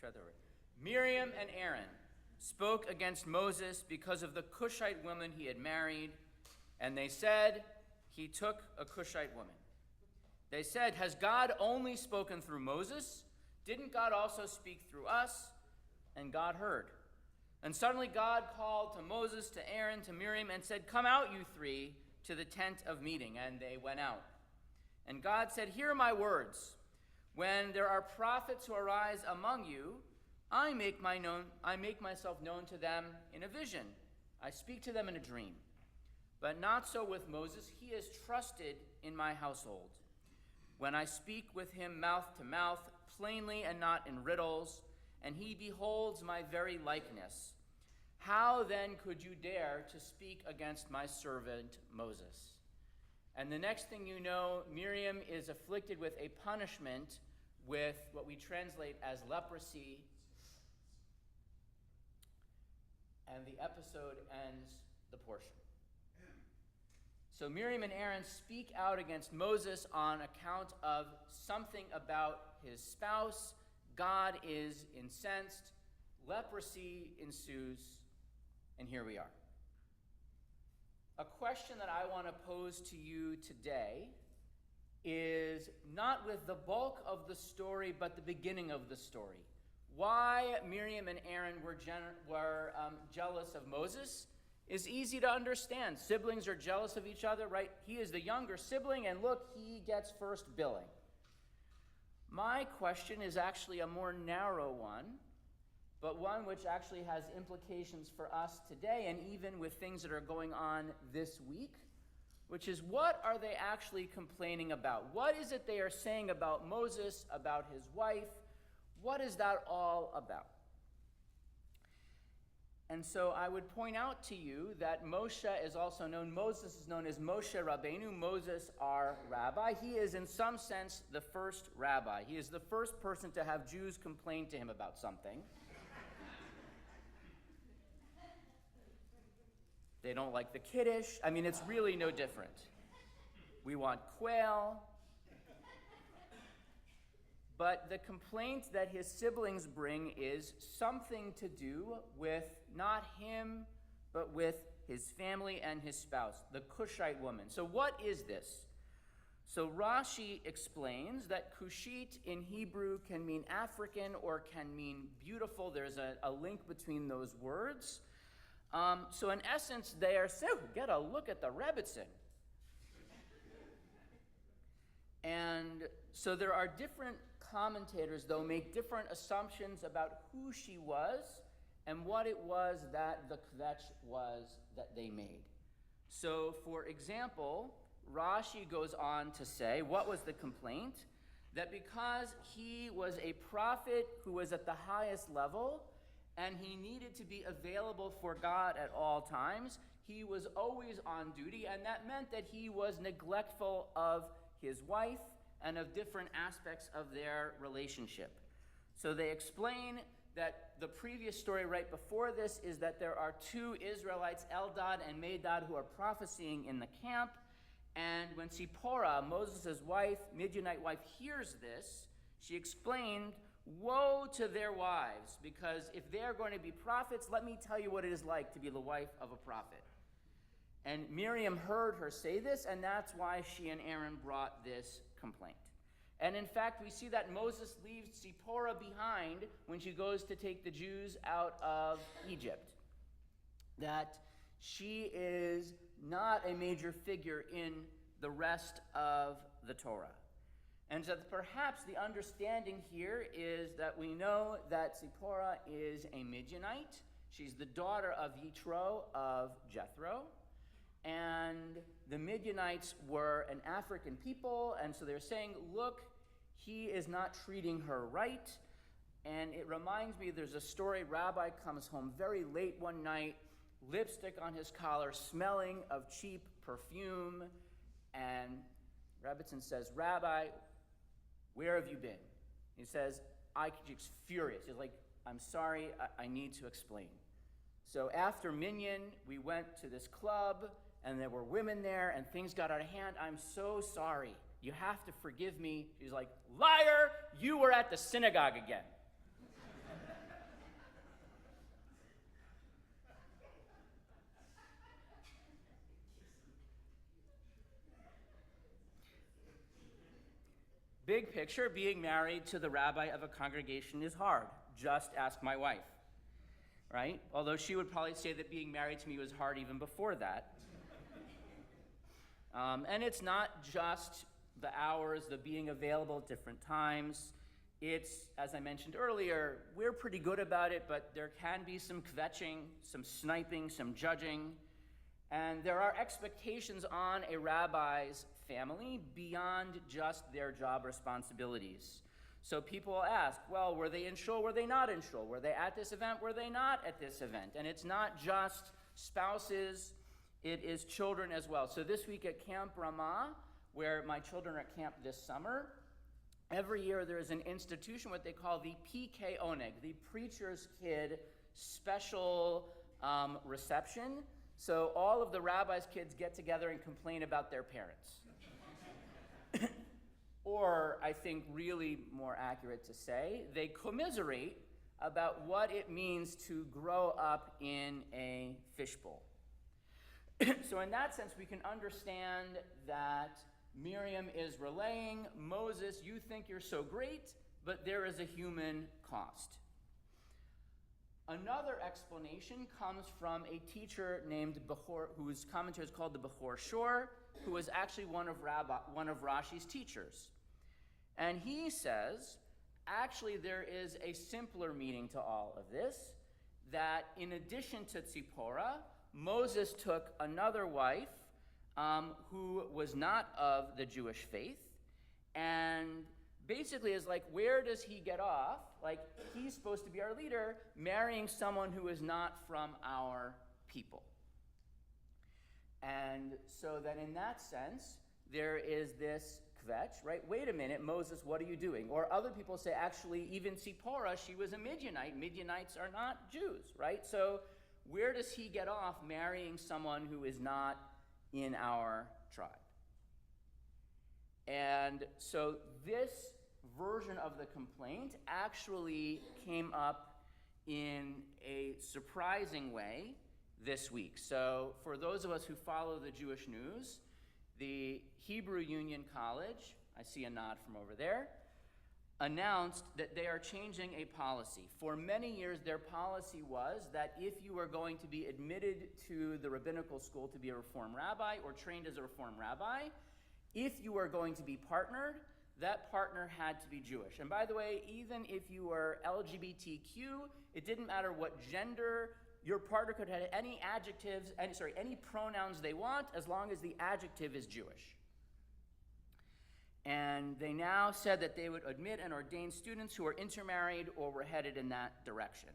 try that right. Miriam and Aaron spoke against Moses because of the Cushite woman he had married, and they said, he took a Cushite woman. They said, has God only spoken through Moses? Didn't God also speak through us? And God heard. And suddenly God called to Moses, to Aaron, to Miriam, and said, come out, you three, to the tent of meeting. And they went out. And God said, hear my words. When there are prophets who arise among you, I make myself known to them in a vision. I speak to them in a dream. But not so with Moses. He is trusted in my household. When I speak with him mouth to mouth, plainly and not in riddles, and he beholds my very likeness, how then could you dare to speak against my servant Moses? And the next thing you know, Miriam is afflicted with a punishment with what we translate as leprosy. And the episode ends the portion. So Miriam and Aaron speak out against Moses on account of something about his spouse. God is incensed. Leprosy ensues. And here we are. A question that I want to pose to you today is not with the bulk of the story, but the beginning of the story. Why Miriam and Aaron were jealous of Moses is easy to understand. Siblings are jealous of each other, right? He is the younger sibling, and look, he gets first billing. My question is actually a more narrow one, but one which actually has implications for us today and even with things that are going on this week, which is, what are they actually complaining about? What is it they are saying about Moses, about his wife? What is that all about? And so I would point out to you that Moses is known as Moshe Rabbeinu, Moses our rabbi. He is in some sense the first rabbi. He is the first person to have Jews complain to him about something. They don't like the Kiddush. I mean, it's really no different. We want quail. But the complaint that his siblings bring is something to do with not him, but with his family and his spouse, the Cushite woman. So what is this? So Rashi explains that Cushite in Hebrew can mean African or can mean beautiful. There's a link between those words. So in essence, they are saying, get a look at the Rebbitzin. And so there are different commentators, though, make different assumptions about who she was and what it was that the kvetch was that they made. So, for example, Rashi goes on to say, what was the complaint? That because he was a prophet who was at the highest level and he needed to be available for God at all times, he was always on duty, and that meant that he was neglectful of his wife and of different aspects of their relationship. So they explain that the previous story right before this is that there are two Israelites, Eldad and Medad, who are prophesying in the camp. And when Zipporah, Moses' wife, Midianite wife, hears this, she explained, woe to their wives, because if they're going to be prophets, let me tell you what it is like to be the wife of a prophet. And Miriam heard her say this, and that's why she and Aaron brought this complaint. And in fact, we see that Moses leaves Zipporah behind when she goes to take the Jews out of Egypt. That she is not a major figure in the rest of the Torah. And so perhaps the understanding here is that we know that Zipporah is a Midianite. She's the daughter of Yitro of Jethro. And the Midianites were an African people, and so they're saying, look, he is not treating her right. And it reminds me, there's a story, Rabbi comes home very late one night, lipstick on his collar, smelling of cheap perfume, and Rebbitzin says, Rabbi, where have you been? He says, he's furious. He's like, I'm sorry, I need to explain. So after Minyan, we went to this club, and there were women there, and things got out of hand. I'm so sorry. You have to forgive me. She's like, liar, you were at the synagogue again. big picture, being married to the rabbi of a congregation is hard. Just ask my wife, right? Although she would probably say that being married to me was hard even before that. And it's not just the hours, the being available at different times. It's, as I mentioned earlier, we're pretty good about it, but there can be some kvetching, some sniping, some judging. And there are expectations on a rabbi's family beyond just their job responsibilities. So people will ask, well, were they in shul, were they not in shul? Were they at this event, were they not at this event? And it's not just spouses, it is children as well. So this week at Camp Ramah, where my children are at camp this summer, every year there is an institution, what they call the PK Oneg, the Preacher's Kid Special Reception. So all of the rabbi's kids get together and complain about their parents. Or, I think really more accurate to say, they commiserate about what it means to grow up in a fishbowl. So in that sense, we can understand that Miriam is relaying, Moses, you think you're so great, but there is a human cost. Another explanation comes from a teacher named Bechor, whose commentary is called the Bechor Shor, who was actually one of Rashi's teachers. And he says, actually there is a simpler meaning to all of this, that in addition to Tzipporah, Moses took another wife who was not of the Jewish faith, and basically is like, where does he get off? Like, he's supposed to be our leader, marrying someone who is not from our people. And so then in that sense, there is this kvetch, right? Wait a minute, Moses, what are you doing? Or other people say, actually, even Tzipporah, she was a Midianite. Midianites are not Jews, right? So where does he get off marrying someone who is not in our tribe? And so this version of the complaint actually came up in a surprising way this week. So for those of us who follow the Jewish news, the Hebrew Union College, I see a nod from over there, announced that they are changing a policy. For many years, their policy was that if you were going to be admitted to the rabbinical school to be a Reform rabbi or trained as a Reform rabbi, if you were going to be partnered, that partner had to be Jewish. And by the way, even if you were LGBTQ, it didn't matter what gender, your partner could have any adjectives, any pronouns they want, as long as the adjective is Jewish. And they now said that they would admit and ordain students who are intermarried or were headed in that direction.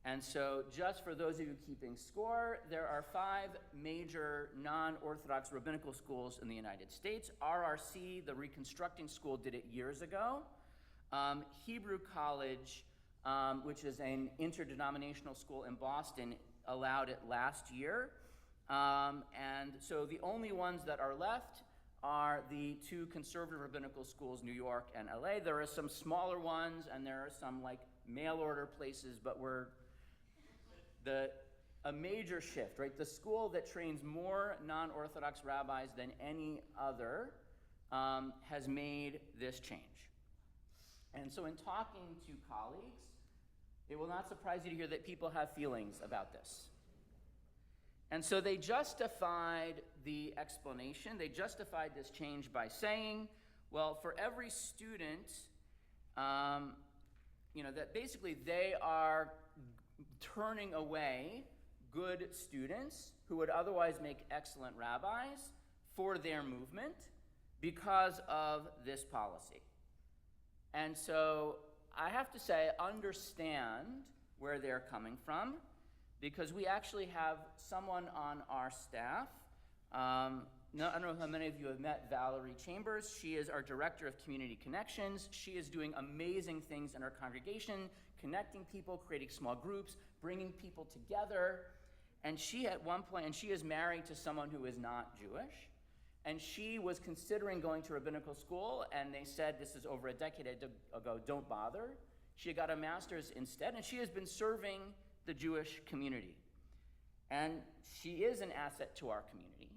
And so just for those of you keeping score, there are 5 major non-Orthodox rabbinical schools in the United States. RRC, the Reconstructing School, did it years ago. Hebrew College, which is an interdenominational school in Boston, allowed it last year. And so the only ones that are left are the 2 conservative rabbinical schools, New York and LA. There are some smaller ones, and there are some like mail order places, but a major shift, right? The school that trains more non-Orthodox rabbis than any other has made this change. And so in talking to colleagues, it will not surprise you to hear that people have feelings about this. And so they justified the explanation, they justified this change by saying, well, for every student, that basically they are turning away good students who would otherwise make excellent rabbis for their movement because of this policy. And so I have to say, understand where they're coming from, because we actually have someone on our staff. I don't know how many of you have met Valerie Chambers. She is our Director of Community Connections. She is doing amazing things in our congregation, connecting people, creating small groups, bringing people together. And she at one point, and she is married to someone who is not Jewish, and she was considering going to rabbinical school, and they said, this is over a decade ago, don't bother. She got a master's instead, and she has been serving the Jewish community. And she is an asset to our community,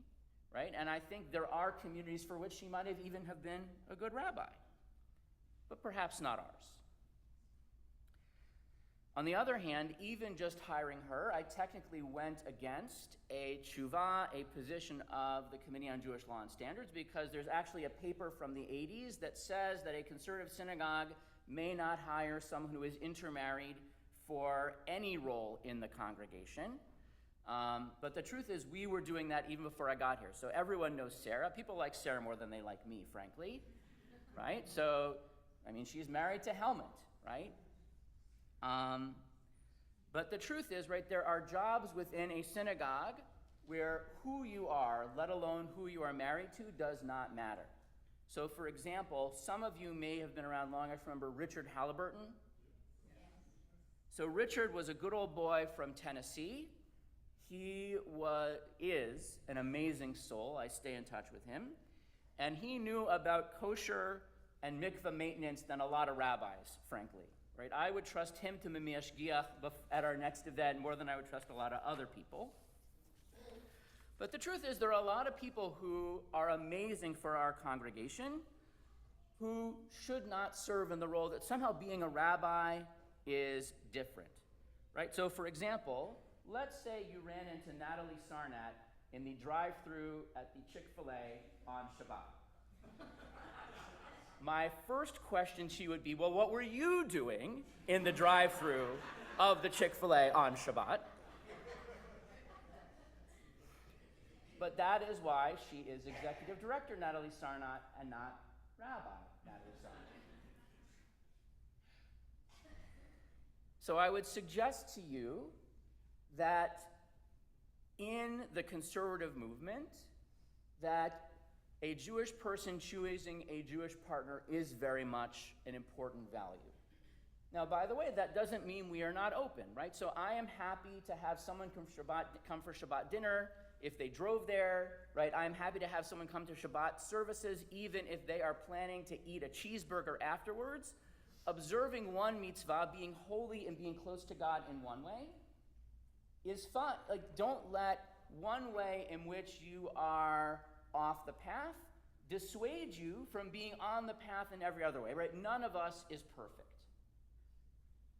right? And I think there are communities for which she might have even have been a good rabbi. but perhaps not ours. On the other hand, even just hiring her, I technically went against a tshuva, a position of the Committee on Jewish Law and Standards, because there's actually a paper from the 80s that says that a conservative synagogue may not hire someone who is intermarried for any role in the congregation. But the truth is, we were doing that even before I got here. So everyone knows Sarah. People like Sarah more than they like me, frankly, right? So, I mean, she's married to Helmut, right? But the truth is, right, there are jobs within a synagogue where who you are, let alone who you are married to, does not matter. So, for example, some of you may have been around long enough to remember Richard Halliburton. So Richard was a good old boy from Tennessee. He is an amazing soul. I stay in touch with him. And he knew about kosher and mikveh maintenance than a lot of rabbis, frankly. Right? I would trust him to be miyashgiach at our next event more than I would trust a lot of other people. But the truth is, there are a lot of people who are amazing for our congregation who should not serve in the role that somehow being a rabbi is different. Right? So, for example, let's say you ran into Natalie Sarnat in the drive-thru at the Chick-fil-A on Shabbat. My first question to you would be, well, what were you doing in the drive-thru of the Chick-fil-A on Shabbat? But that is why she is executive director Natalie Sarnat and not Rabbi Natalie Sarnat. So I would suggest to you that in the conservative movement, that a Jewish person choosing a Jewish partner is very much an important value. Now, by the way, that doesn't mean we are not open, right? So I am happy to have someone come for Shabbat dinner if they drove there, right? I'm happy to have someone come to Shabbat services even if they are planning to eat a cheeseburger afterwards. Observing one mitzvah, being holy and being close to God in one way, is fun. Like, don't let one way in which you are off the path dissuade you from being on the path in every other way, right? None of us is perfect.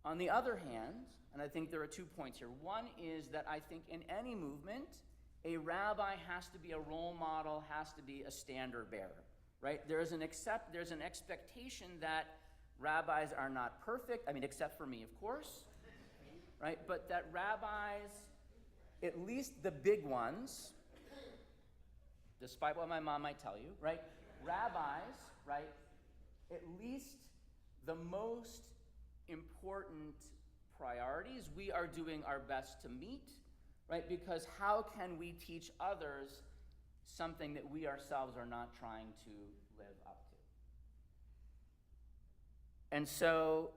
On the other hand, and I think there are 2 points here. One is that I think in any movement, a rabbi has to be a role model, has to be a standard bearer, right? There's an expectation that rabbis are not perfect, I mean, except for me, of course, right? But that rabbis, at least the big ones, despite what my mom might tell you, right? Rabbis, right? At least the most important priorities we are doing our best to meet, right? Because how can we teach others something that we ourselves are not trying to live up to? And so,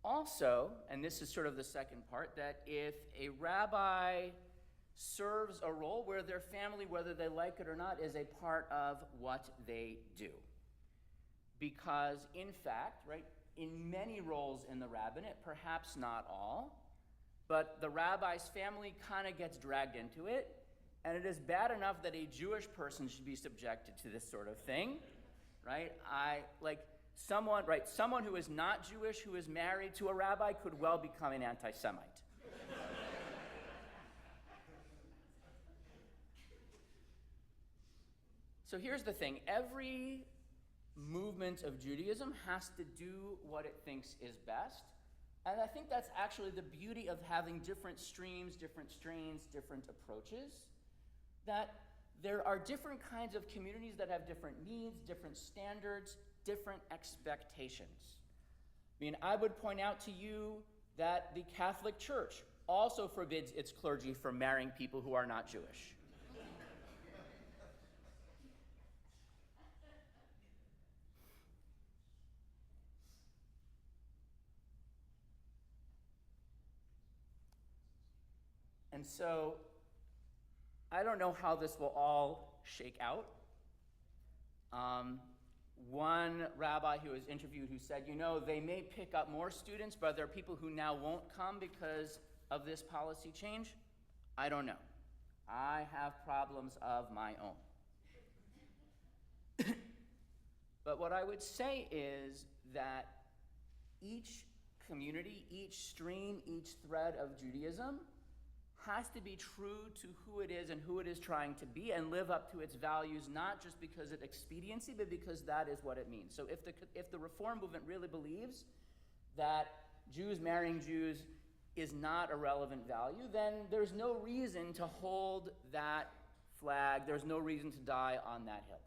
also, and this is sort of the second part, that if a rabbi serves a role where their family, whether they like it or not, is a part of what they do. Because, in fact, right, in many roles in the rabbinate, perhaps not all, but the rabbi's family kind of gets dragged into it, and it is bad enough that a Jewish person should be subjected to this sort of thing, right? Someone who is not Jewish, who is married to a rabbi, could well become an anti-Semite. So here's the thing. Every movement of Judaism has to do what it thinks is best. And I think that's actually the beauty of having different streams, different strains, different approaches. That there are different kinds of communities that have different needs, different standards, different expectations. I mean, I would point out to you that the Catholic Church also forbids its clergy from marrying people who are not Jewish. And so, I don't know how this will all shake out. One rabbi who was interviewed who said, they may pick up more students, but there are people who now won't come because of this policy change. I don't know. I have problems of my own. But what I would say is that each community, each stream, each thread of Judaism has to be true to who it is and who it is trying to be and live up to its values, not just because of expediency, but because that is what it means. So if the Reform movement really believes that Jews marrying Jews is not a relevant value, then there's no reason to hold that flag. There's no reason to die on that hill.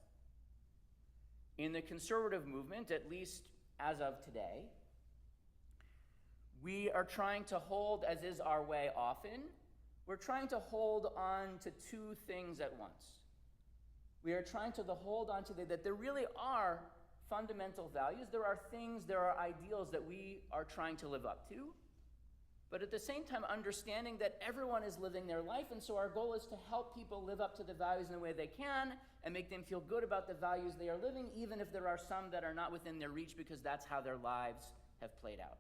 In the conservative movement, at least as of today, we are trying to hold, as is our way often, we're trying to hold on to two things at once. We are trying to hold on to that there really are fundamental values. There are things, there are ideals that we are trying to live up to. But at the same time, understanding that everyone is living their life, and so our goal is to help people live up to the values in the way they can and make them feel good about the values they are living, even if there are some that are not within their reach because that's how their lives have played out.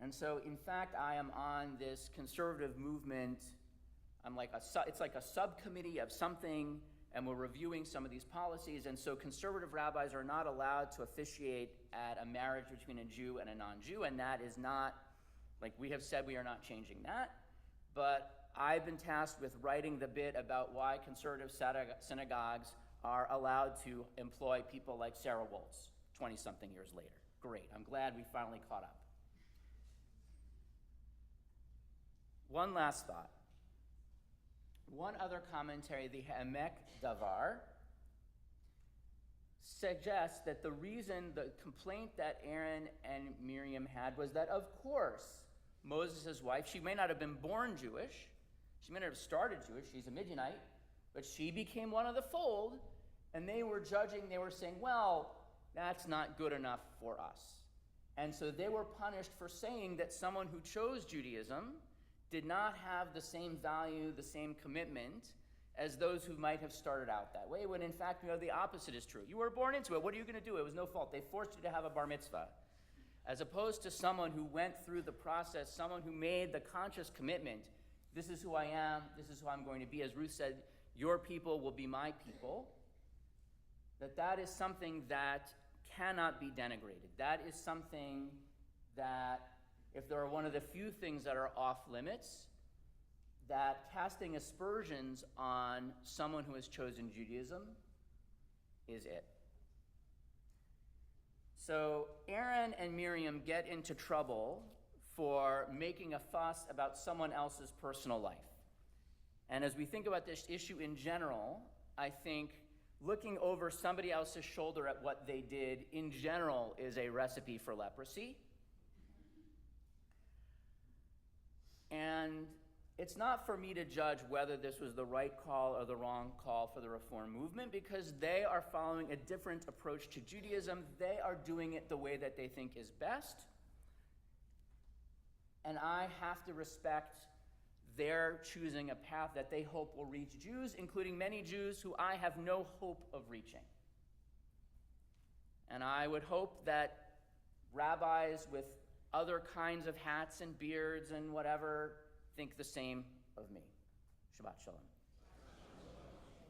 And so, in fact, I am on this conservative movement. It's like a subcommittee of something, and we're reviewing some of these policies. And so conservative rabbis are not allowed to officiate at a marriage between a Jew and a non-Jew, and that is not, like we have said, we are not changing that. But I've been tasked with writing the bit about why conservative synagogues are allowed to employ people like Sarah Woltz 20-something years later. Great, I'm glad we finally caught up. One last thought. One other commentary, the Ha'emek Davar, suggests that the complaint that Aaron and Miriam had was that, of course, Moses' wife, she may not have been born Jewish, she may not have started Jewish, she's a Midianite, but she became one of the fold, and they were judging, they were saying, well, that's not good enough for us. And so they were punished for saying that someone who chose Judaism did not have the same value, the same commitment as those who might have started out that way, when in fact, the opposite is true. You were born into it. What are you going to do? It was no fault. They forced you to have a bar mitzvah. As opposed to someone who went through the process, someone who made the conscious commitment, this is who I am, this is who I'm going to be. As Ruth said, your people will be my people. That is something that cannot be denigrated. That is something that, if there are one of the few things that are off limits, that casting aspersions on someone who has chosen Judaism is it. So Aaron and Miriam get into trouble for making a fuss about someone else's personal life. And as we think about this issue in general, I think looking over somebody else's shoulder at what they did in general is a recipe for leprosy. And it's not for me to judge whether this was the right call or the wrong call for the Reform movement, because they are following a different approach to Judaism. They are doing it the way that they think is best. And I have to respect their choosing a path that they hope will reach Jews, including many Jews who I have no hope of reaching. And I would hope that rabbis with other kinds of hats and beards and whatever think the same of me. Shabbat Shalom.